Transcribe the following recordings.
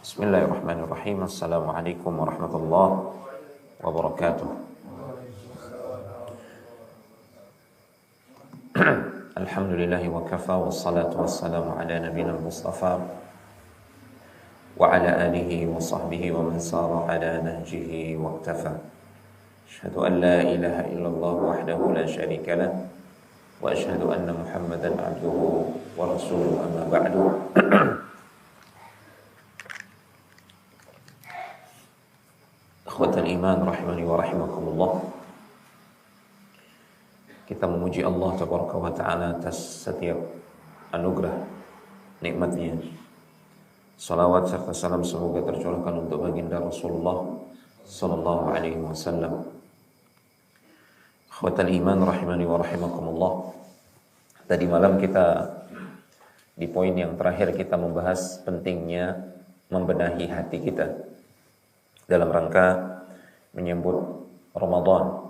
Bismillahirrahmanirrahim. Assalamualaikum warahmatullahi wabarakatuh. Alhamdulillahi wa kafa, wassalatu wassalamu ala nabiyina al-mustafa wa ala alihi wa sahbihi wa man sara ala nahjihi wa iktafa. Asyhadu an la ilaha illallah wahdahu la syarika lah wa asyhadu anna Muhammadan abduhu wa rasuluhu, amma ba'du. Ikhwatal iman rahimani wa rahimakumullah. Kita memuji Allah tabaraka wa ta'ala atas setiap anugerah nikmatnya. Salawat serta salam semoga tercurahkan untuk baginda Rasulullah sallallahu alaihi wasallam. Ikhwatal iman rahimani wa rahimakumullah. Tadi malam kita di poin yang terakhir kita membahas pentingnya membenahi hati kita dalam rangka menyambut Ramadan.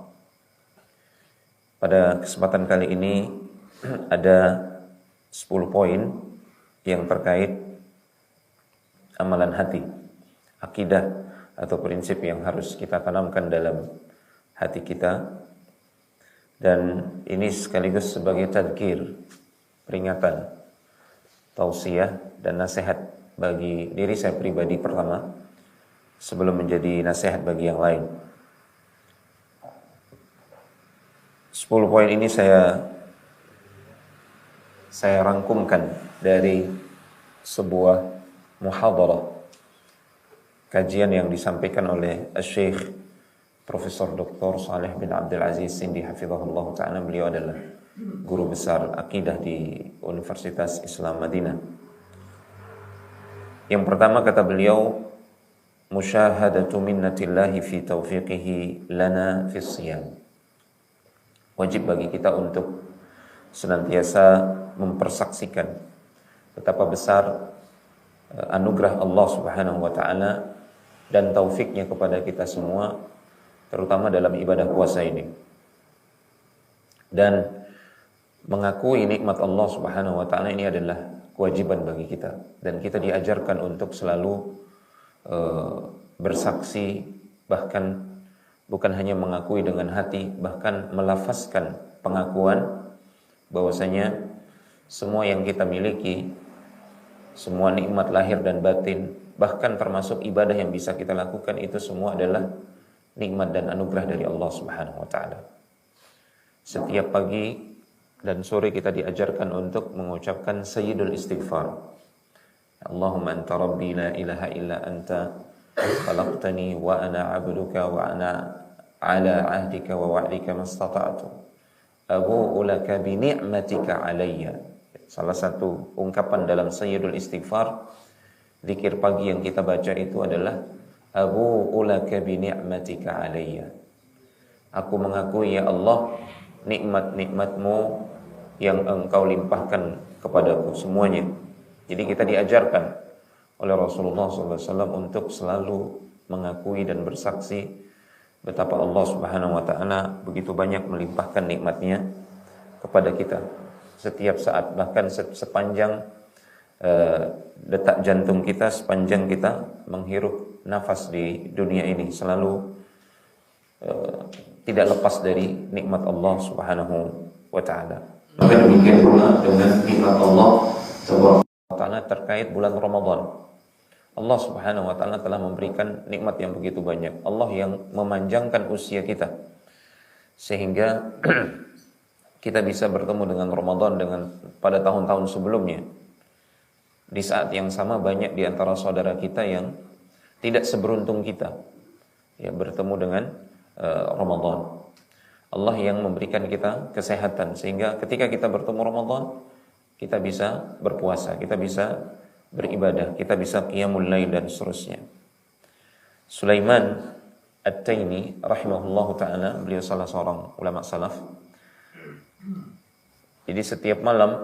Pada kesempatan kali ini ada 10 poin yang terkait amalan hati, akidah atau prinsip yang harus kita tanamkan dalam hati kita. Dan ini sekaligus sebagai tadzkir, peringatan, tausiah dan nasihat bagi diri saya pribadi pertama, sebelum menjadi nasihat bagi yang lain. 10 poin ini saya rangkumkan dari sebuah muhadarah, kajian yang disampaikan oleh Syekh Profesor Dr. Saleh bin Abdul Aziz Sindi hafizahullah ta'ala. Beliau adalah guru besar akidah di Universitas Islam Madinah. Yang pertama kata beliau, musyahadatu minnatillahi fi taufiqihi lana fi siyam. Wajib bagi kita untuk senantiasa mempersaksikan betapa besar anugerah Allah Subhanahu wa taala dan taufiknya kepada kita semua, terutama dalam ibadah puasa ini. Dan mengakui nikmat Allah Subhanahu wa taala ini adalah kewajiban bagi kita, dan kita diajarkan untuk selalu bersaksi, bahkan bukan hanya mengakui dengan hati, bahkan melafazkan pengakuan bahwasanya semua yang kita miliki, semua nikmat lahir dan batin, bahkan termasuk ibadah yang bisa kita lakukan, itu semua adalah nikmat dan anugerah dari Allah Subhanahu wa taala. Setiap pagi dan sore kita diajarkan untuk mengucapkan sayyidul istighfar. Allahumma anta rabbi la ilaha illa anta khalaqtani wa ana 'abduka wa ana 'ala 'ahdika wa wa'dika mastata'tu abu'u laka bi ni'matika 'alayya. Salah satu ungkapan dalam sayyidul istighfar, zikir pagi yang kita baca itu adalah abu'u laka bi ni'matika 'alayya. Aku mengakui ya Allah nikmat-nikmatmu yang engkau limpahkan kepadaku semuanya. Jadi kita diajarkan oleh Rasulullah SAW untuk selalu mengakui dan bersaksi betapa Allah Subhanahu wa ta'ala begitu banyak melimpahkan nikmatnya kepada kita setiap saat, bahkan sepanjang detak jantung kita, sepanjang kita menghirup nafas di dunia ini, selalu tidak lepas dari nikmat Allah Subhanahu wa ta'ala. Maka demikian pula dengan nikmat Allah Ta'ala terkait bulan Ramadan. Allah Subhanahu wa ta'ala telah memberikan nikmat yang begitu banyak. Allah yang memanjangkan usia kita sehingga kita bisa bertemu dengan Ramadan pada tahun-tahun sebelumnya. Di saat yang sama banyak di antara saudara kita yang tidak seberuntung kita ya bertemu dengan Ramadan. Allah yang memberikan kita kesehatan sehingga ketika kita bertemu Ramadan, kita bisa berpuasa, kita bisa beribadah, kita bisa qiyamul lail dan seterusnya. Sulaiman At-Taimi rahimahullahu ta'ala, beliau salah seorang ulama salaf. Jadi setiap malam,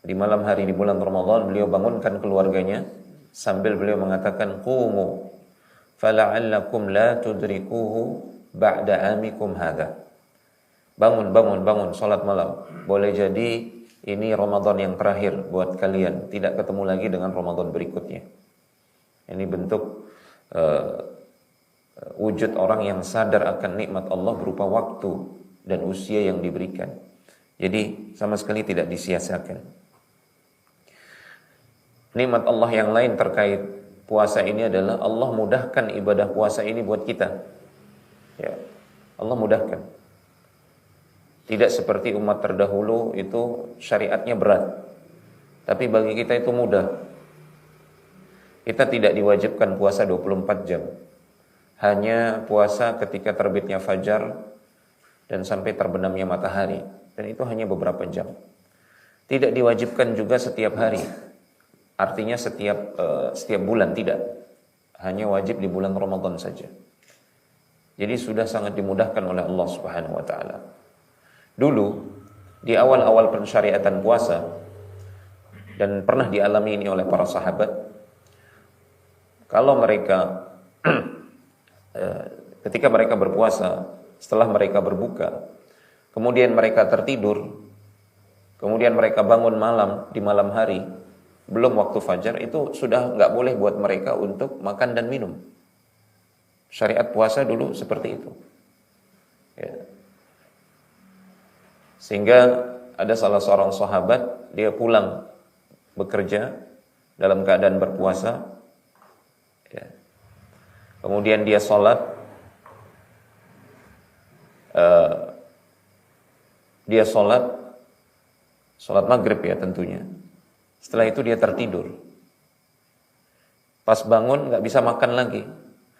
di malam hari di bulan Ramadan, beliau bangunkan keluarganya sambil beliau mengatakan qumu fala'allakum la tudrikuhu ba'da amikum hadha. Bangun salat malam. Boleh jadi ini Ramadan yang terakhir buat kalian, tidak ketemu lagi dengan Ramadan berikutnya. Ini bentuk wujud orang yang sadar akan nikmat Allah berupa waktu dan usia yang diberikan. Jadi sama sekali tidak disia-siakan. Nikmat Allah yang lain terkait puasa ini adalah Allah mudahkan ibadah puasa ini buat kita. Ya, Allah mudahkan. Tidak seperti umat terdahulu itu syariatnya berat. Tapi bagi kita itu mudah. Kita tidak diwajibkan puasa 24 jam. Hanya puasa ketika terbitnya fajar dan sampai terbenamnya matahari. Dan itu hanya beberapa jam. Tidak diwajibkan juga setiap hari. Artinya setiap bulan, tidak. Hanya wajib di bulan Ramadan saja. Jadi sudah sangat dimudahkan oleh Allah Subhanahu wa taala. Dulu di awal-awal pensyariatan puasa, dan pernah dialami ini oleh para sahabat, kalau mereka ketika mereka berpuasa, setelah mereka berbuka, kemudian mereka tertidur, kemudian mereka bangun malam di malam hari, belum waktu fajar, itu sudah nggak boleh buat mereka untuk makan dan minum. Syariat puasa dulu seperti itu. Ya. Sehingga ada salah seorang sahabat, dia pulang bekerja dalam keadaan berpuasa. Ya. Kemudian dia sholat. Dia sholat maghrib ya tentunya. Setelah itu dia tertidur. Pas bangun nggak bisa makan lagi,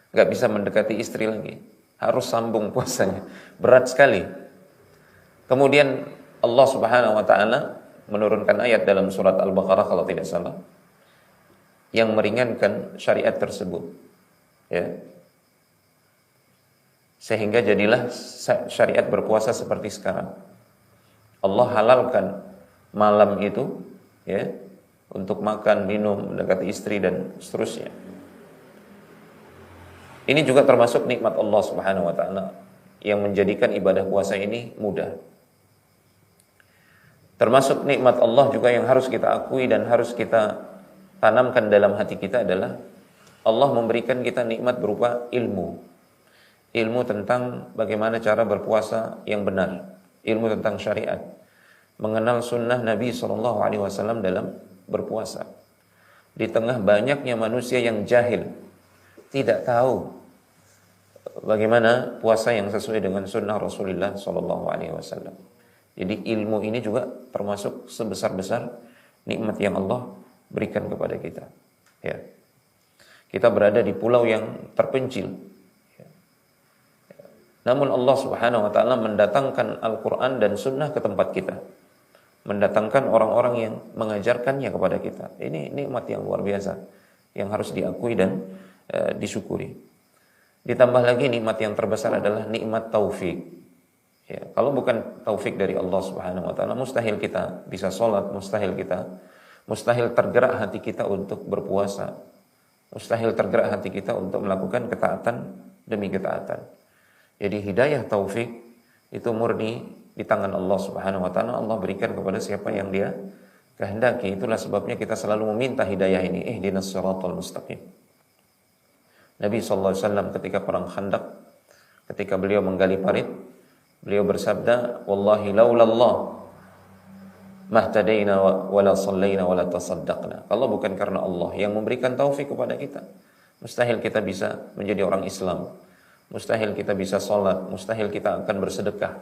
nggak bisa mendekati istri lagi, harus sambung puasanya. Berat sekali. Kemudian Allah Subhanahu wa taala menurunkan ayat dalam surat Al-Baqarah kalau tidak salah, yang meringankan syariat tersebut. Ya. Sehingga jadilah syariat berpuasa seperti sekarang. Allah halalkan malam itu, ya, untuk makan, minum, mendekati istri dan seterusnya. Ini juga termasuk nikmat Allah Subhanahu wa taala yang menjadikan ibadah puasa ini mudah. Termasuk nikmat Allah juga yang harus kita akui dan harus kita tanamkan dalam hati kita adalah Allah memberikan kita nikmat berupa ilmu. Ilmu tentang bagaimana cara berpuasa yang benar, ilmu tentang syariat, mengenal sunnah Nabi SAW dalam berpuasa. Di tengah banyaknya manusia yang jahil, tidak tahu bagaimana puasa yang sesuai dengan sunnah Rasulullah SAW. Jadi ilmu ini juga termasuk sebesar-besar nikmat yang Allah berikan kepada kita. Ya. Kita berada di pulau yang terpencil. Ya. Namun Allah Subhanahu wa taala mendatangkan Al-Qur'an dan sunnah ke tempat kita. Mendatangkan orang-orang yang mengajarkannya kepada kita. Ini nikmat yang luar biasa yang harus diakui dan disyukuri. Ditambah lagi nikmat yang terbesar adalah nikmat taufik. Ya, kalau bukan taufik dari Allah Subhanahu wa taala, mustahil kita bisa sholat, mustahil tergerak hati kita untuk berpuasa, mustahil tergerak hati kita untuk melakukan ketaatan demi ketaatan. Jadi hidayah taufik itu murni di tangan Allah Subhanahu wa taala. Allah berikan kepada siapa yang Dia kehendaki. Itulah sebabnya kita selalu meminta hidayah ini, ihdinas siratal mustaqim. Nabi sallallahu alaihi wasallam ketika perang Khandaq, ketika beliau menggali parit, beliau bersabda, wallahi laulallah mahtadaina wala sallaina wala tasaddaqna. Kalau bukan karena Allah yang memberikan taufik kepada kita, mustahil kita bisa menjadi orang Islam, mustahil kita bisa sholat, mustahil kita akan bersedekah.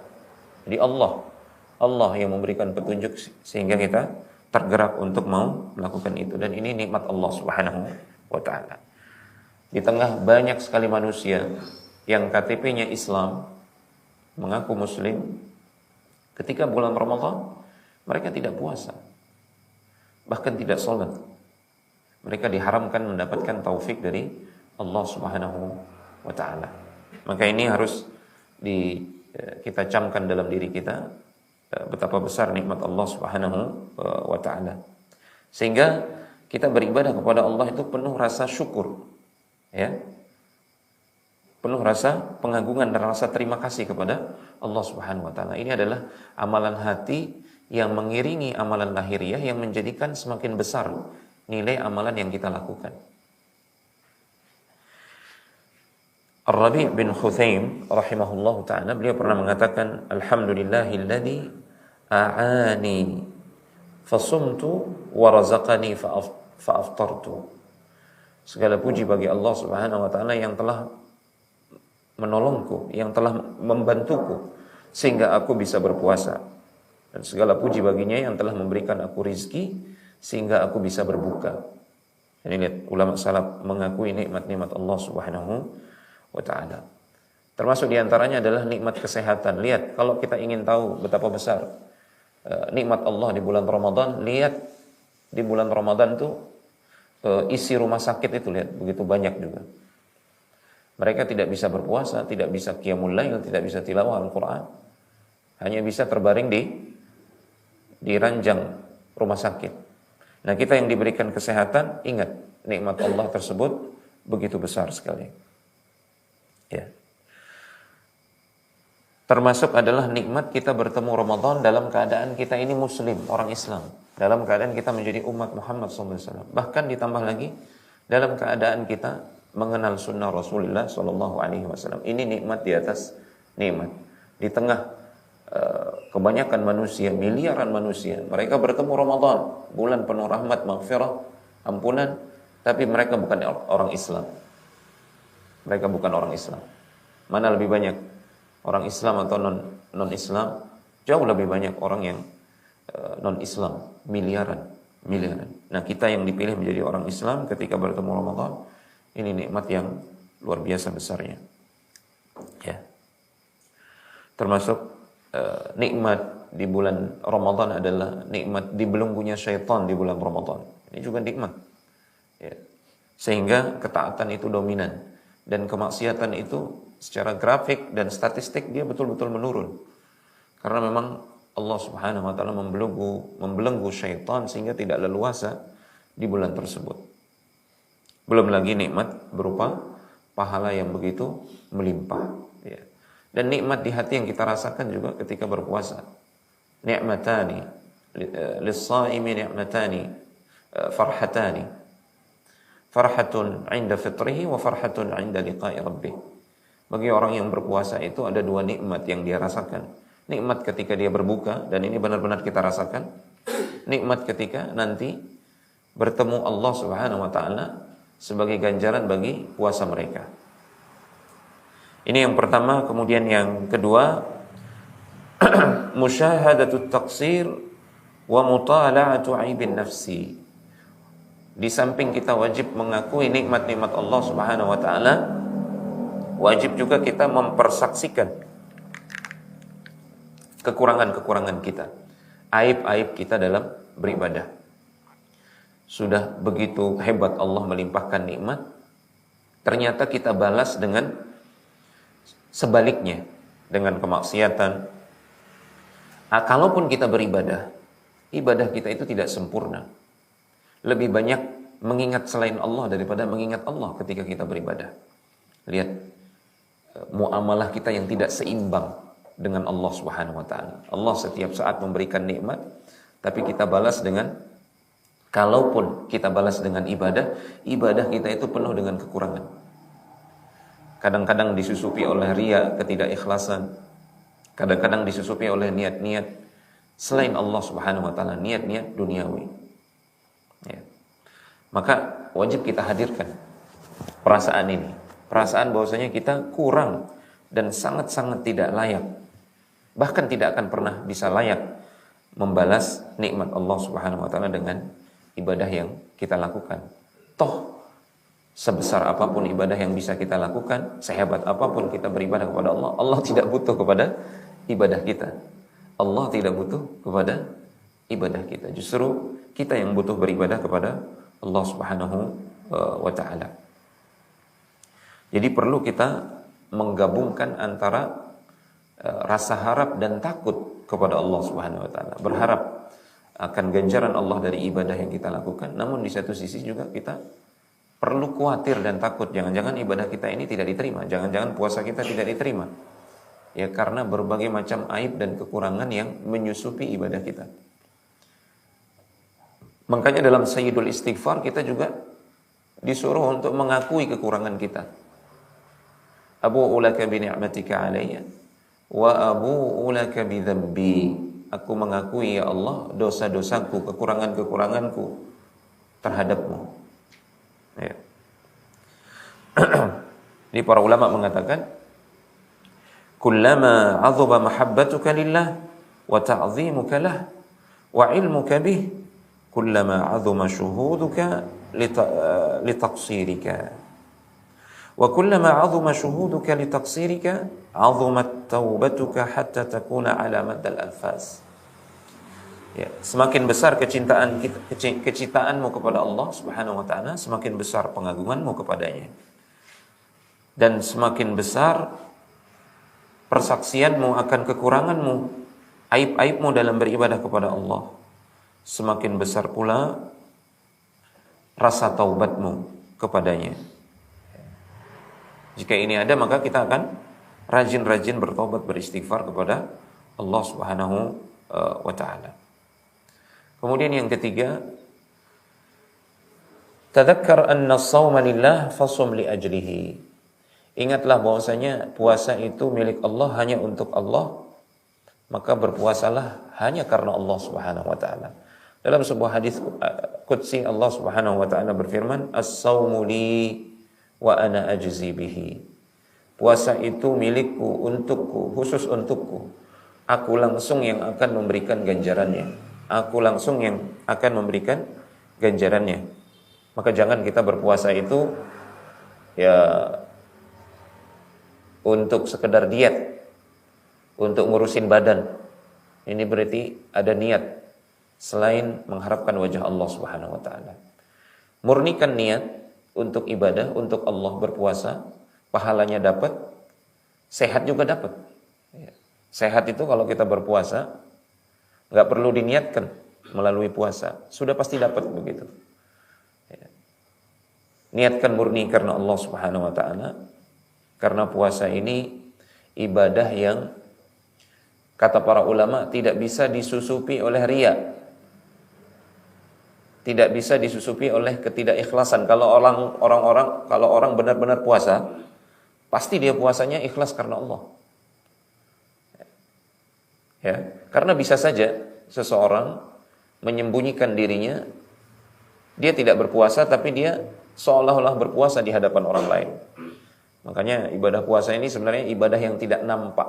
Jadi Allah yang memberikan petunjuk sehingga kita tergerak untuk mau melakukan itu. Dan ini nikmat Allah Subhanahu wa ta'ala. Di tengah banyak sekali manusia yang KTP-nya Islam, mengaku muslim, ketika bulan Ramadan mereka tidak puasa, bahkan tidak sholat. Mereka diharamkan mendapatkan taufik dari Allah Subhanahu wa ta'ala. Maka ini harus kita camkan dalam diri kita, betapa besar nikmat Allah Subhanahu wa ta'ala, sehingga kita beribadah kepada Allah itu penuh rasa syukur, ya, penuh rasa pengagungan dan rasa terima kasih kepada Allah Subhanahu wa taala. Ini adalah amalan hati yang mengiringi amalan lahiriah yang menjadikan semakin besar nilai amalan yang kita lakukan. Ar-Rabi' bin Khuthaim rahimahullahu ta'ala, beliau pernah mengatakan, alhamdulillahilladzi a'ani fasumtu wa razaqani fa'aftartu. Segala puji bagi Allah Subhanahu wa taala yang telah menolongku, yang telah membantuku sehingga aku bisa berpuasa. Dan segala puji baginya yang telah memberikan aku rizki sehingga aku bisa berbuka. Ini lihat, ulama salaf mengakui nikmat-nikmat Allah Subhanahu wa taala. Termasuk diantaranya adalah nikmat kesehatan. Lihat, kalau kita ingin tahu betapa besar nikmat Allah di bulan Ramadan, lihat di bulan Ramadan tuh isi rumah sakit itu, lihat begitu banyak juga. Mereka tidak bisa berpuasa, tidak bisa qiyamul lail, tidak bisa tilawah Al-Quran, hanya bisa terbaring di ranjang rumah sakit. Nah, kita yang diberikan kesehatan, ingat nikmat Allah tersebut begitu besar sekali. Ya. Termasuk adalah nikmat kita bertemu Ramadan dalam keadaan kita ini muslim, orang Islam. Dalam keadaan kita menjadi umat Muhammad SAW. Bahkan ditambah lagi, dalam keadaan kita mengenal sunnah Rasulullah SAW. Ini nikmat di atas nikmat. Di tengah kebanyakan manusia, miliaran manusia, mereka bertemu Ramadan, bulan penuh rahmat, maghfirah, ampunan, tapi mereka bukan orang Islam. Mereka bukan orang Islam. Mana lebih banyak? Orang Islam atau non-Islam? Jauh lebih banyak orang yang non-Islam, miliaran. Nah, kita yang dipilih menjadi orang Islam ketika bertemu Ramadan, ini nikmat yang luar biasa besarnya. Ya. Termasuk nikmat di bulan Ramadan adalah nikmat dibelenggunya syaitan di bulan Ramadan. Ini juga nikmat. Ya. Sehingga ketaatan itu dominan dan kemaksiatan itu secara grafik dan statistik dia betul-betul menurun. Karena memang Allah Subhanahu wa taala membelenggu syaitan sehingga tidak leluasa di bulan tersebut. Belum lagi nikmat berupa pahala yang begitu melimpah, ya. Dan nikmat di hati yang kita rasakan juga ketika berpuasa. Ni'matani lis-shaimi ni'matani farhatani. Farhatun 'inda fitrihi wa farhatun 'inda liqa'i rabbih. Bagi orang yang berpuasa itu ada dua nikmat yang dia rasakan. Nikmat ketika dia berbuka, dan ini benar-benar kita rasakan. Nikmat ketika nanti bertemu Allah Subhanahu wa taala sebagai ganjaran bagi puasa mereka. Ini yang pertama. Kemudian yang kedua, musyahadatut taqsir wa mutala'atu aibin nafsi. Di samping kita wajib mengakui nikmat-nikmat Allah Subhanahu wa taala, wajib juga kita mempersaksikan kekurangan-kekurangan kita, aib-aib kita dalam beribadah. Sudah begitu hebat Allah melimpahkan nikmat, ternyata kita balas dengan sebaliknya, dengan kemaksiatan. Kalaupun kita beribadah, ibadah kita itu tidak sempurna. Lebih banyak mengingat selain Allah daripada mengingat Allah ketika kita beribadah. Lihat muamalah kita yang tidak seimbang dengan Allah Subhanahu wa taala. Allah setiap saat memberikan nikmat, tapi kita balas dengan, kalaupun kita balas dengan ibadah, ibadah kita itu penuh dengan kekurangan. Kadang-kadang disusupi oleh riya, ketidakikhlasan. Kadang-kadang disusupi oleh niat-niat selain Allah Subhanahu wa taala, niat-niat duniawi. Ya. Maka wajib kita hadirkan perasaan ini. Perasaan bahwasanya kita kurang dan sangat-sangat tidak layak. Bahkan tidak akan pernah bisa layak membalas nikmat Allah Subhanahu wa taala dengan ibadah yang kita lakukan. Toh sebesar apapun ibadah yang bisa kita lakukan, sehebat apapun kita beribadah kepada Allah, Allah tidak butuh kepada ibadah kita. Allah tidak butuh kepada ibadah kita. Justru kita yang butuh beribadah kepada Allah Subhanahu wa taala. Jadi perlu kita menggabungkan antara rasa harap dan takut kepada Allah Subhanahu wa taala. Berharap akan ganjaran Allah dari ibadah yang kita lakukan, namun di satu sisi juga kita perlu khawatir dan takut jangan-jangan ibadah kita ini tidak diterima, jangan-jangan puasa kita tidak diterima. Ya, karena berbagai macam aib dan kekurangan yang menyusupi ibadah kita. Makanya dalam Sayyidul Istighfar kita juga disuruh untuk mengakui kekurangan kita. abu'u laka bi ni'matika 'alayya wa abu'u laka bi dzambi. Aku mengakui ya Allah dosa-dosaku, kekurangan-kekuranganku terhadapmu. Ya. Ini para ulama mengatakan kullama 'azaba mahabbatuka lillah wa ta'zimuka lah wa 'ilmuka bih kullama 'azama syuhuduka litaqsirika wa kullama 'azama syuhuduka litaqsirika 'azamat taubatuka hatta takuna 'ala maddal alfaz. Ya, semakin besar kecintaanmu kepada Allah Subhanahu wa taala, semakin besar pengagunganmu kepadanya. Dan semakin besar persaksianmu akan kekuranganmu, aib-aibmu dalam beribadah kepada Allah, semakin besar pula rasa taubatmu kepadanya. Jika ini ada, maka kita akan rajin-rajin bertobat, beristighfar kepada Allah Subhanahu wa taala. Kemudian yang ketiga, tadzakkar anna as-shauma lillah fasum li ajlihi. Ingatlah bahwasanya puasa itu milik Allah, hanya untuk Allah, maka berpuasalah hanya karena Allah Subhanahu wa taala. Dalam sebuah hadis qudsi Allah Subhanahu wa taala berfirman, "As-shaumu li wa ana ajzi bihi." Puasa itu milikku, untukku, khusus untukku. Aku langsung yang akan memberikan ganjarannya. Aku langsung yang akan memberikan ganjarannya. Maka jangan kita berpuasa itu ya untuk sekedar diet, untuk ngurusin badan. Ini berarti ada niat selain mengharapkan wajah Allah Subhanahu wa taala. Murnikan niat untuk ibadah, untuk Allah berpuasa, pahalanya dapat, sehat juga dapat. Sehat itu kalau kita berpuasa nggak perlu diniatkan melalui puasa, sudah pasti dapat begitu. Niatkan murni karena Allah Subhanahu wa taala. Karena puasa ini ibadah yang kata para ulama tidak bisa disusupi oleh riya. Tidak bisa disusupi oleh ketidakikhlasan. Kalau orang benar-benar puasa, pasti dia puasanya ikhlas karena Allah. Ya, karena bisa saja seseorang menyembunyikan dirinya, dia tidak berpuasa tapi dia seolah-olah berpuasa di hadapan orang lain. Makanya ibadah puasa ini sebenarnya ibadah yang tidak nampak.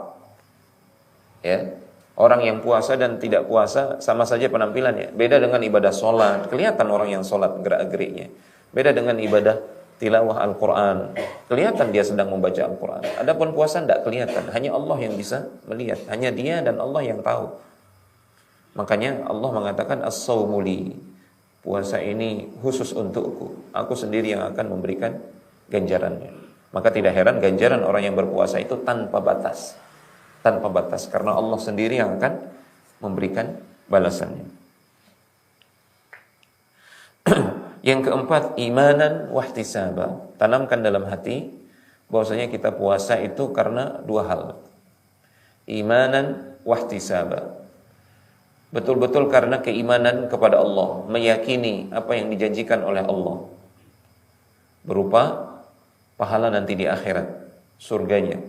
Ya, orang yang puasa dan tidak puasa sama saja penampilannya. Beda dengan ibadah sholat, kelihatan orang yang sholat gerak-geriknya. Beda dengan ibadah tilawah Al-Quran, kelihatan dia sedang membaca Al-Quran. Adapun puasa tidak kelihatan, hanya Allah yang bisa melihat, hanya Dia dan Allah yang tahu. Makanya Allah mengatakan as-shaumu li, puasa ini khusus untukku, aku sendiri yang akan memberikan ganjarannya. Maka tidak heran ganjaran orang yang berpuasa itu tanpa batas. Tanpa batas, karena Allah sendiri yang akan memberikan balasannya. Yang keempat, imanan wahtisaba. Tanamkan dalam hati bahwasanya kita puasa itu karena dua hal. Imanan wahtisaba. Betul-betul karena keimanan kepada Allah, meyakini apa yang dijanjikan oleh Allah berupa pahala nanti di akhirat, surganya.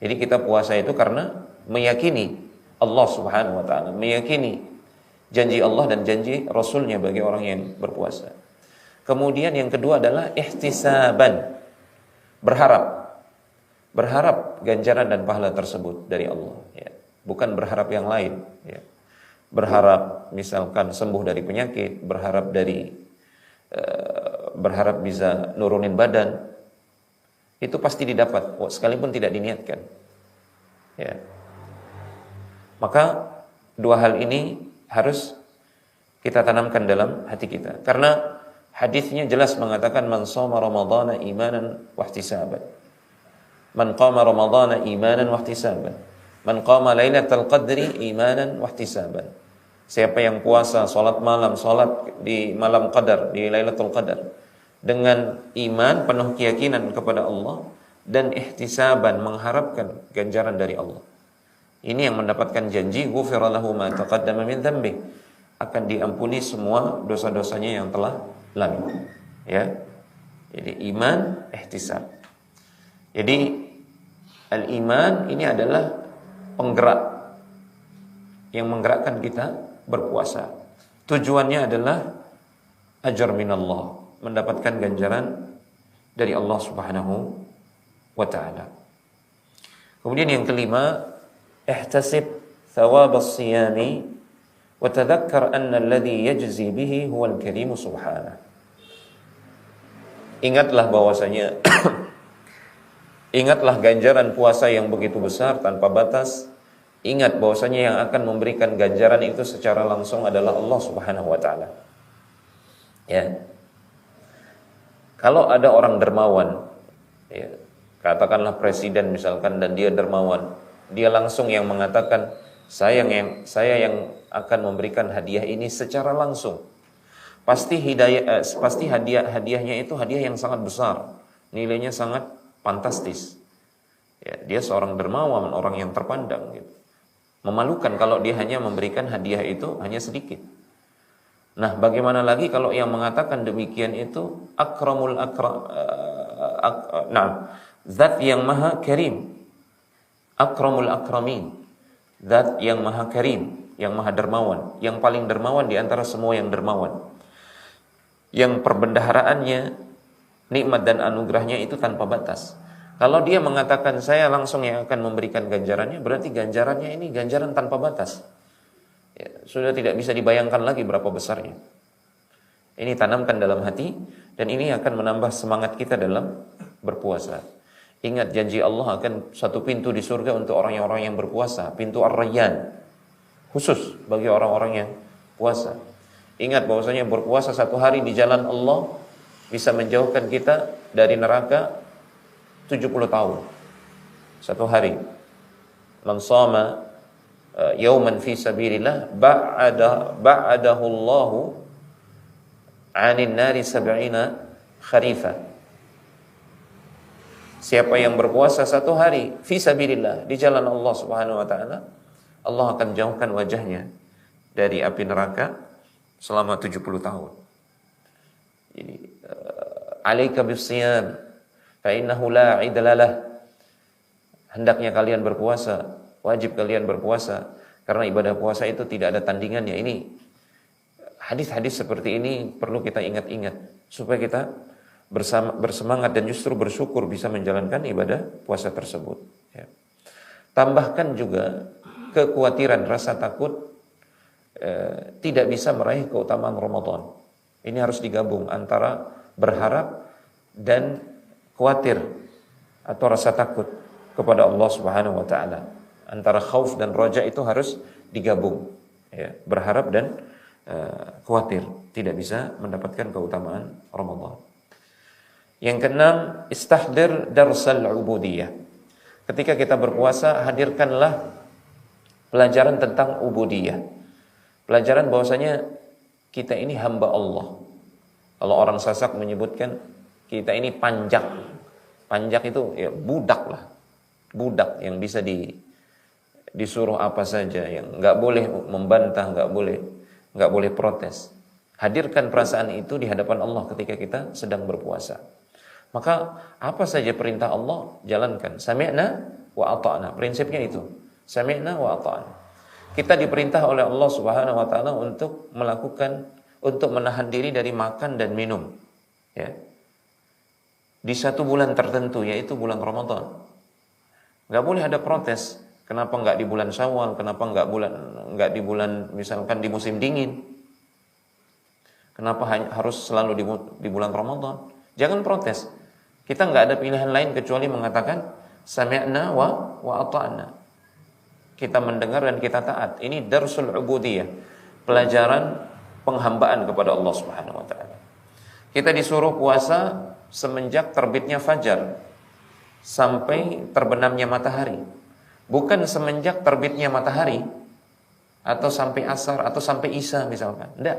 Jadi kita puasa itu karena meyakini Allah Subhanahu wa taala, meyakini janji Allah dan janji Rasulnya bagi orang yang berpuasa. Kemudian yang kedua adalah ihtisaban, berharap ganjaran dan pahala tersebut dari Allah, ya. Bukan berharap yang lain, ya. Berharap misalkan sembuh dari penyakit, berharap bisa nurunin badan, itu pasti didapat sekalipun tidak diniatkan, ya. Maka dua hal ini harus kita tanamkan dalam hati kita, karena hadisnya jelas mengatakan man shoma ramadhana imanan wahtisaban, man qama ramadhana imanan wahtisaban, man qama lailatul qadri imanan wahtisaban. Siapa yang puasa salat malam, salat di malam qadar, di lailatul qadar, dengan iman, penuh keyakinan kepada Allah dan ihtisaban, mengharapkan ganjaran dari Allah. Ini yang mendapatkan janji ghufira lahu ma taqaddama min dzambi, akan diampuni semua dosa-dosanya yang telah lalu. Ya. Jadi iman, ihtisab. Jadi al-iman ini adalah penggerak yang menggerakkan kita berpuasa. Tujuannya adalah ajar minallah, mendapatkan ganjaran dari Allah Subhanahu wa taala. Kemudian yang kelima, ihtasib thawab as-siyami wa tadhakkar anna alladhi yajzi bihi huwal karim subhanahu. Ingatlah bahwasanya ingatlah ganjaran puasa yang begitu besar tanpa batas. Ingat bahwasanya yang akan memberikan ganjaran itu secara langsung adalah Allah Subhanahu wa taala. Ya. Kalau ada orang dermawan, ya, katakanlah presiden misalkan, dan dia dermawan, dia langsung yang mengatakan saya yang akan memberikan hadiah ini secara langsung. Pasti hadiahnya itu hadiah yang sangat besar, nilainya sangat fantastis. Ya, dia seorang dermawan, orang yang terpandang gitu. Memalukan kalau dia hanya memberikan hadiah itu hanya sedikit. Nah, bagaimana lagi kalau yang mengatakan demikian itu zat yang maha karim, akramul akramin, zat yang maha karim, yang maha dermawan, yang paling dermawan di antara semua yang dermawan, yang perbendaharaannya, nikmat dan anugerahnya itu tanpa batas. Kalau dia mengatakan saya langsung yang akan memberikan ganjarannya, berarti ganjarannya ini ganjaran tanpa batas. Ya, sudah tidak bisa dibayangkan lagi berapa besarnya. Ini tanamkan dalam hati, dan ini akan menambah semangat kita dalam berpuasa. Ingat janji Allah akan satu pintu di surga untuk orang-orang yang berpuasa, pintu Ar-Rayyan, khusus bagi orang-orang yang puasa. Ingat bahwasanya berpuasa satu hari di jalan Allah bisa menjauhkan kita dari neraka 70 tahun. Satu hari. Man shama yawman fi sabilillah ba'adahu Allahu 'anil nari 70 kharifa. Siapa yang berpuasa satu hari fi sabilillah, di jalan Allah Subhanahu wa taala, Allah akan jauhkan wajahnya dari api neraka selama 70 tahun. Jadi alaika bisiyam fa innahu la idlalah. Hendaknya kalian berpuasa, wajib kalian berpuasa, karena ibadah puasa itu tidak ada tandingannya. Ini hadis-hadis seperti ini perlu kita ingat-ingat supaya kita bersemangat dan justru bersyukur bisa menjalankan ibadah puasa tersebut. Ya. Tambahkan juga kekhawatiran, rasa takut tidak bisa meraih keutamaan Ramadan. Ini harus digabung antara berharap dan khawatir atau rasa takut kepada Allah Subhanahu wa taala. Antara khauf dan raja itu harus digabung. Ya, berharap dan khawatir tidak bisa mendapatkan keutamaan Ramadan. Yang keenam, istahdir darsal ubudiyah. Ketika kita berpuasa, hadirkanlah pelajaran tentang ubudiyah. Pelajaran bahwasanya kita ini hamba Allah. Kalau orang Sasak menyebutkan kita ini panjak. Panjak itu ya budak lah. Budak yang bisa disuruh apa saja, yang nggak boleh membantah, nggak boleh protes. Hadirkan perasaan itu di hadapan Allah ketika kita sedang berpuasa. Maka apa saja perintah Allah jalankan. Sami'na wa ata'na. Prinsipnya itu. Sami'na wa ata'na. Kita diperintah oleh Allah Subhanahu wa taala untuk menahan diri dari makan dan minum. Ya. Di satu bulan tertentu, yaitu bulan Ramadan. Enggak boleh ada protes. Kenapa enggak di bulan Syawal? Kenapa enggak di bulan misalkan di musim dingin? Kenapa harus selalu di bulan Ramadan? Jangan protes. Kita enggak ada pilihan lain kecuali mengatakan sami'na wa ata'na. Kita mendengar dan kita taat. Ini darsul ubudiyah, pelajaran penghambaan kepada Allah Subhanahu wa taala. Kita disuruh puasa semenjak terbitnya fajar sampai terbenamnya matahari. Bukan semenjak terbitnya matahari atau sampai asar atau sampai isya misalkan. Tidak.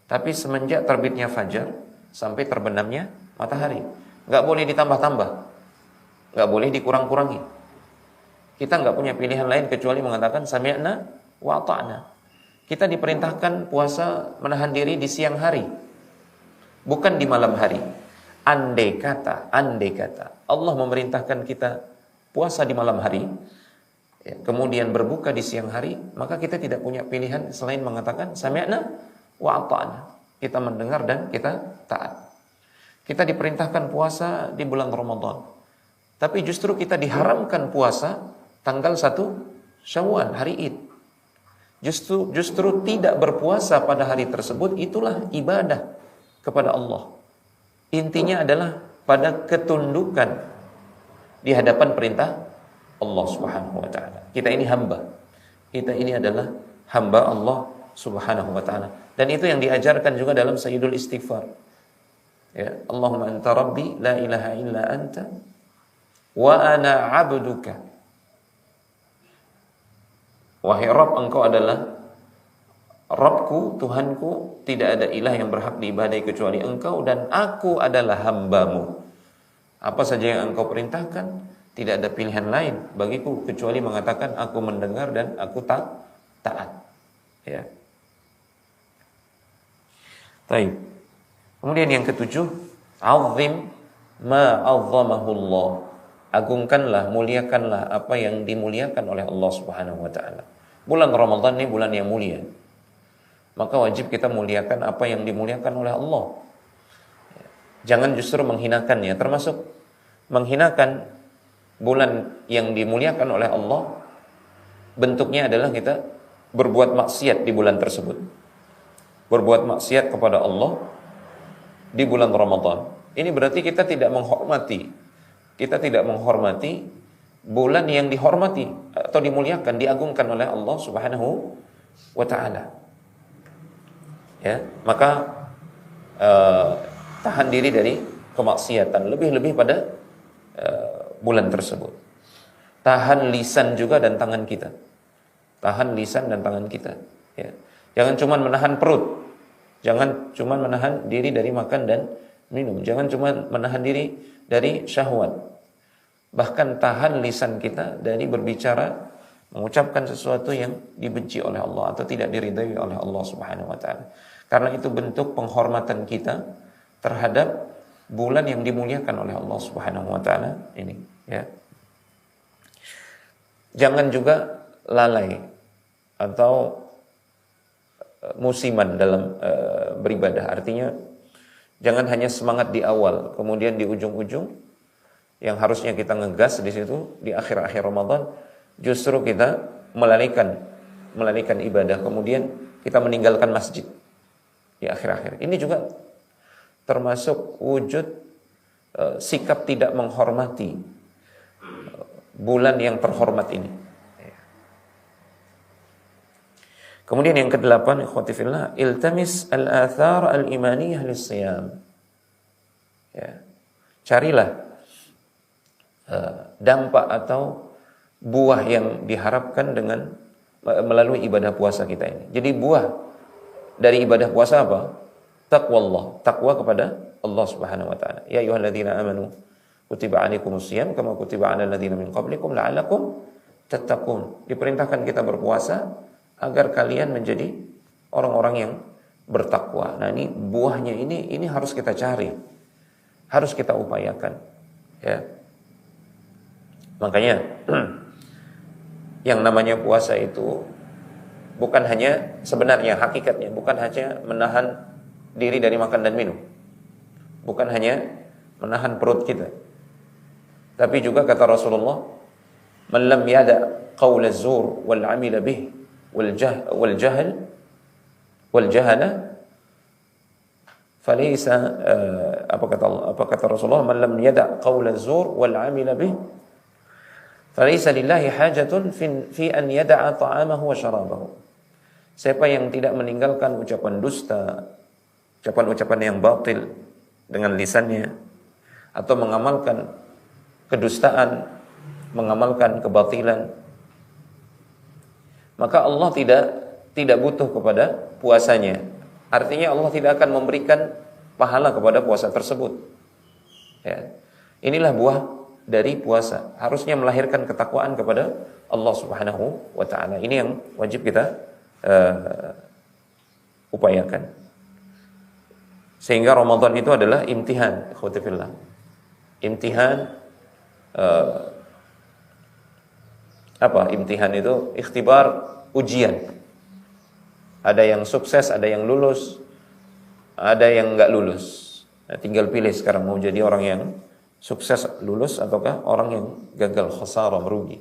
Tapi semenjak terbitnya fajar sampai terbenamnya matahari. Enggak boleh ditambah-tambah. Enggak boleh dikurang-kurangi. Kita enggak punya pilihan lain kecuali mengatakan sami'na wa ata'na. Kita diperintahkan puasa menahan diri di siang hari, bukan di malam hari. andai kata Allah memerintahkan kita puasa di malam hari, ya, kemudian berbuka di siang hari, maka kita tidak punya pilihan selain mengatakan sami'na wa ata'na. Kita mendengar dan kita taat. Kita diperintahkan puasa di bulan Ramadan, tapi justru kita diharamkan puasa tanggal 1 Syawal, hari Id. Justru tidak berpuasa pada hari tersebut itulah ibadah kepada Allah. Intinya adalah pada ketundukan di hadapan perintah Allah Subhanahu wa taala. Kita ini hamba. Kita ini adalah hamba Allah Subhanahu wa taala. Dan itu yang diajarkan juga dalam Sayyidul Istighfar. Ya, Allahumma anta rabbi la ilaha illa anta wa ana 'abduka. Wahai Rabb, engkau adalah Rabbku, Tuhanku, tidak ada ilah yang berhak diibadahi kecuali Engkau, dan aku adalah hambamu. Apa saja yang Engkau perintahkan, tidak ada pilihan lain bagiku kecuali mengatakan aku mendengar dan aku taat. Ya. Baik. Kemudian yang ketujuh, azim ma 'azzamahullah. Agungkanlah, muliakanlah apa yang dimuliakan oleh Allah Subhanahu wa taala. Bulan Ramadan ini bulan yang mulia. Maka wajib kita muliakan apa yang dimuliakan oleh Allah. Jangan justru menghinakannya, termasuk menghinakan bulan yang dimuliakan oleh Allah. Bentuknya adalah kita berbuat maksiat di bulan tersebut. Berbuat maksiat kepada Allah di bulan Ramadan. Ini berarti kita tidak menghormati. Kita tidak menghormati bulan yang dihormati atau dimuliakan, diagungkan oleh Allah Subhanahu wa taala. Ya, maka tahan diri dari kemaksiatan, lebih-lebih pada bulan tersebut. Tahan lisan juga dan tangan kita. Tahan lisan dan tangan kita. Ya. Jangan cuma menahan perut. Jangan cuma menahan diri dari makan dan minum. Jangan cuma menahan diri dari syahwat. Bahkan tahan lisan kita dari berbicara, mengucapkan sesuatu yang dibenci oleh Allah atau tidak diridhai oleh Allah Subhanahu wa taala. Karena itu bentuk penghormatan kita terhadap bulan yang dimuliakan oleh Allah Subhanahu wa taala ini, ya. Jangan juga lalai atau musiman dalam beribadah. Artinya jangan hanya semangat di awal, kemudian di ujung-ujung yang harusnya kita ngegas di situ di akhir-akhir Ramadan, justru kita melalaikan ibadah, kemudian kita meninggalkan masjid di akhir-akhir. Ini juga termasuk wujud sikap tidak menghormati bulan yang terhormat ini. Kemudian yang kedelapan, ikhwati fillah, iltamis al-athar al-imaniyah lis-siyam. Ya. Carilah dampak atau buah yang diharapkan dengan melalui ibadah puasa kita ini. Jadi buah dari ibadah puasa apa? Taqwallah, takwa kepada Allah Subhanahu wa taala. Ya ayyuhalladzina amanu kutiba 'alaikumus-shiyam kama kutiba 'alal ladzina min qablikum la'allakum tattaqun. Diperintahkan kita berpuasa agar kalian menjadi orang-orang yang bertakwa. Nah, ini buahnya ini harus kita cari. Harus kita upayakan. Ya. Makanya yang namanya puasa itu bukan hanya sebenarnya hakikatnya bukan hanya menahan diri dari makan dan minum. Bukan hanya menahan perut kita. Tapi juga kata Rasulullah, "Man lam yada qaul az-zur wal 'amila bih wal jahala falaysa apa kata Rasulullah, "Man lam yada qaul az-zur wal 'amila bih falaysa lillahi hajatun fi an yada'a ta'amahu wa syarabahu." Siapa yang tidak meninggalkan ucapan dusta, ucapan-ucapan yang batil dengan lisannya, atau mengamalkan kedustaan, mengamalkan kebatilan, maka Allah tidak butuh kepada puasanya. Artinya Allah tidak akan memberikan pahala kepada puasa tersebut. Ya. Inilah buah dari puasa, harusnya melahirkan ketakwaan kepada Allah Subhanahu wa taala. Ini yang wajib kita upayakan. Sehingga Ramadan itu adalah imtihan, ikhwati fillah. Imtihan imtihan itu ikhtibar, ujian. Ada yang sukses, ada yang lulus, ada yang enggak lulus. Nah, tinggal pilih sekarang mau jadi orang yang sukses lulus ataukah orang yang gagal, khasarah, merugi.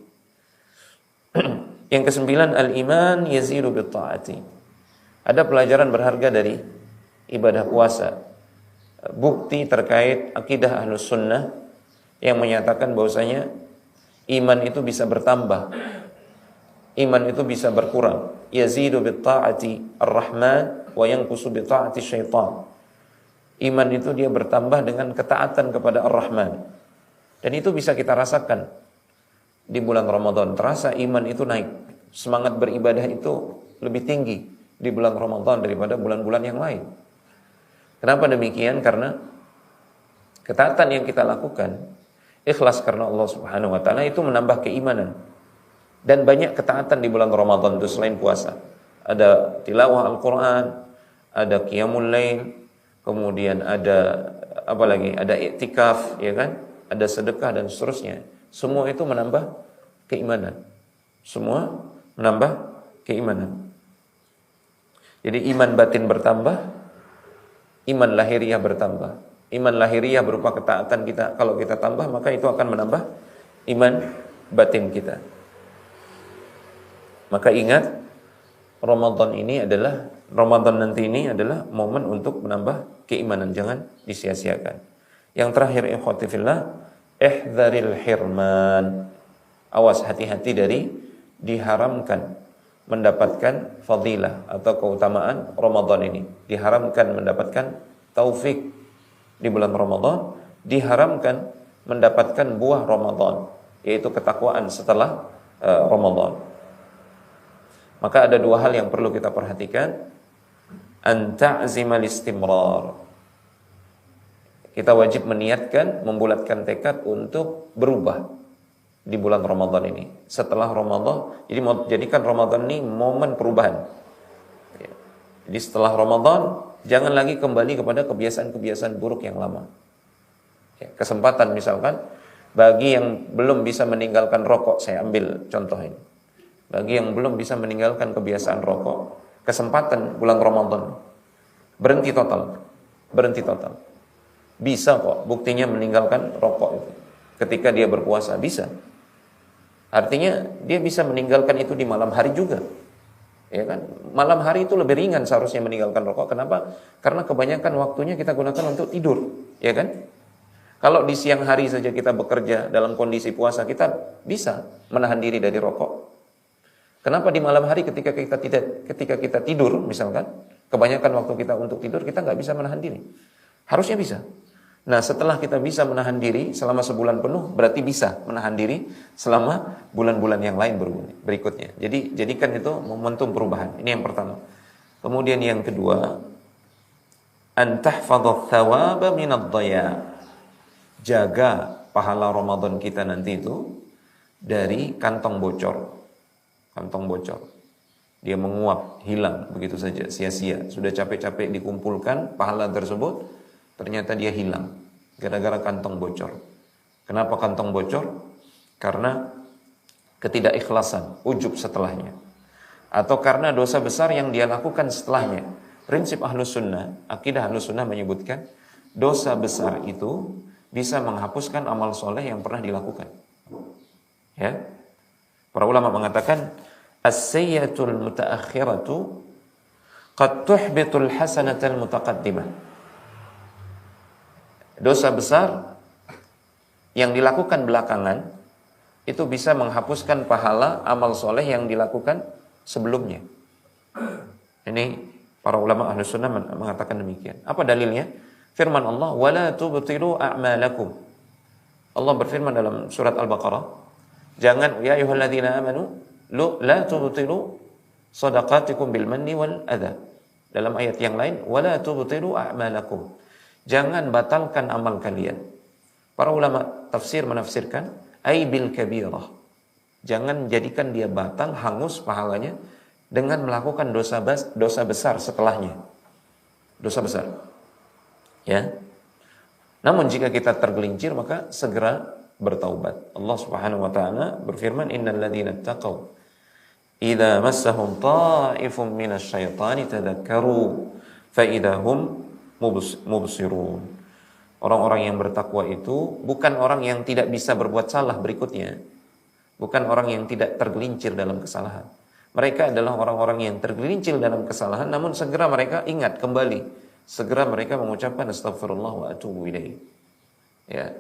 Yang kesembilan, al-iman yazidu bitta'ati. Ada pelajaran berharga dari ibadah puasa. Bukti terkait akidah Ahlus Sunnah yang menyatakan bahwasanya iman itu bisa bertambah, iman itu bisa berkurang. Yazidu bitta'ati ar-Rahman wa yanqusu bitta'ati syaitan. Iman itu dia bertambah dengan ketaatan kepada Ar-Rahman. Dan itu bisa kita rasakan di bulan Ramadan. Terasa iman itu naik, semangat beribadah itu lebih tinggi di bulan Ramadan daripada bulan-bulan yang lain. Kenapa demikian? Karena ketaatan yang kita lakukan, ikhlas karena Allah Subhanahu wa taala, itu menambah keimanan. Dan banyak ketaatan di bulan Ramadan itu selain puasa. Ada tilawah Al-Qur'an, ada qiyamul lail, kemudian ada apa lagi? Ada iktikaf, ya kan? Ada sedekah dan seterusnya. Semua itu menambah keimanan. Semua menambah keimanan. Jadi iman batin bertambah, iman lahiriah bertambah. Iman lahiriah berupa ketaatan kita, kalau kita tambah maka itu akan menambah iman batin kita. Maka ingat, Ramadan nanti ini adalah momen untuk menambah keimanan, jangan disia-siakan. Yang terakhir, ikhwati fillah, ihdzaril hirman. Awas, hati-hati dari diharamkan mendapatkan fadilah atau keutamaan Ramadan ini. Diharamkan mendapatkan taufik di bulan Ramadan, diharamkan mendapatkan buah Ramadan, yaitu ketakwaan setelah Ramadan. Maka ada dua hal yang perlu kita perhatikan. An ta'zimal istimrar. Kita wajib meniatkan, membulatkan tekad untuk berubah di bulan Ramadan ini. Setelah Ramadan, jadi jadikan Ramadan ini momen perubahan. Jadi setelah Ramadan, jangan lagi kembali kepada kebiasaan-kebiasaan buruk yang lama. Kesempatan misalkan, bagi yang belum bisa meninggalkan rokok, saya ambil contoh ini. Bagi yang belum bisa meninggalkan kebiasaan rokok, kesempatan bulan Ramadan, berhenti total. Bisa kok, buktinya meninggalkan rokok itu. Ketika dia berpuasa, bisa. Artinya dia bisa meninggalkan itu di malam hari juga. Ya kan? Malam hari itu lebih ringan seharusnya meninggalkan rokok. Kenapa? Karena kebanyakan waktunya kita gunakan untuk tidur, ya kan? Kalau di siang hari saja kita bekerja dalam kondisi puasa, kita bisa menahan diri dari rokok. Kenapa di malam hari ketika kita tidur misalkan, kebanyakan waktu kita untuk tidur, kita nggak bisa menahan diri? Harusnya bisa. Nah, setelah kita bisa menahan diri selama sebulan penuh, berarti bisa menahan diri selama bulan-bulan yang lain berikutnya. Jadi jadikan itu momentum perubahan. Ini yang pertama. Kemudian yang kedua, an tahfadhath thawaba minadh dhaya. Jaga pahala Ramadan kita nanti itu dari kantong bocor. Kantong bocor. Dia menguap, hilang begitu saja, sia-sia. Sudah capek-capek dikumpulkan pahala tersebut, ternyata dia hilang gara-gara kantong bocor. Kenapa kantong bocor? Karena ketidakikhlasan, ujub setelahnya. Atau karena dosa besar yang dia lakukan setelahnya. Prinsip Ahlus Sunnah, akidah Ahlus Sunnah menyebutkan, dosa besar itu bisa menghapuskan amal soleh yang pernah dilakukan. Ya, para ulama mengatakan, as-sayyatul mutaakhiratu qad tuhbitul hasanatal mutaqaddimah. Dosa besar yang dilakukan belakangan itu bisa menghapuskan pahala amal soleh yang dilakukan sebelumnya. Ini para ulama Ahlus Sunnah mengatakan demikian. Apa dalilnya? Firman Allah, wala tubtilu a'malakum. Allah berfirman dalam surat Al-Baqarah, jangan, ya ayyuhalladzina amanu la tubtilu shadaqatikum bil manni wal adha. Dalam ayat yang lain, wala tubtilu a'malakum. Jangan batalkan amal kalian. Para ulama tafsir menafsirkan, ay bil kabirah. Jangan jadikan dia batal, hangus pahalanya dengan melakukan dosa besar setelahnya. Dosa besar. Ya. Namun jika kita tergelincir maka segera bertaubat. Allah Subhanahu wa taala berfirman, "Innal ladzina taqaw idza massahum ta'ifun minasyaitani tadzakkaru fa idahum mubsirun." Orang-orang yang bertakwa itu bukan orang yang tidak bisa berbuat salah berikutnya. Bukan orang yang tidak tergelincir dalam kesalahan. Mereka adalah orang-orang yang tergelincir dalam kesalahan namun segera mereka ingat kembali. Segera mereka mengucapkan astagfirullah wa atubu ilaih. Ya.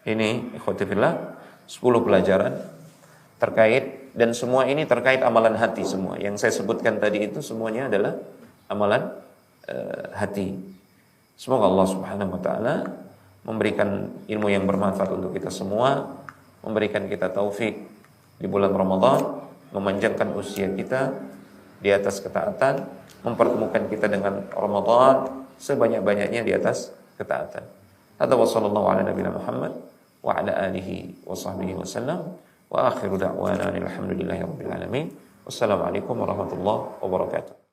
Ini ikhwati fillah 10 pelajaran terkait, dan semua ini terkait amalan hati semua. Yang saya sebutkan tadi itu semuanya adalah amalan hati. Semoga Allah Subhanahu wa taala memberikan ilmu yang bermanfaat untuk kita semua, memberikan kita taufik di bulan Ramadan, memanjangkan usia kita di atas ketaatan, mempertemukan kita dengan Ramadan sebanyak-banyaknya di atas ketaatan. Hadza wa sallallahu ala nabiyina Muhammad wa ala alihi wa sahbihi wasallam wa akhiru da'wana alhamdulillahi rabbil alamin. Wassalamualaikum warahmatullahi wabarakatuh.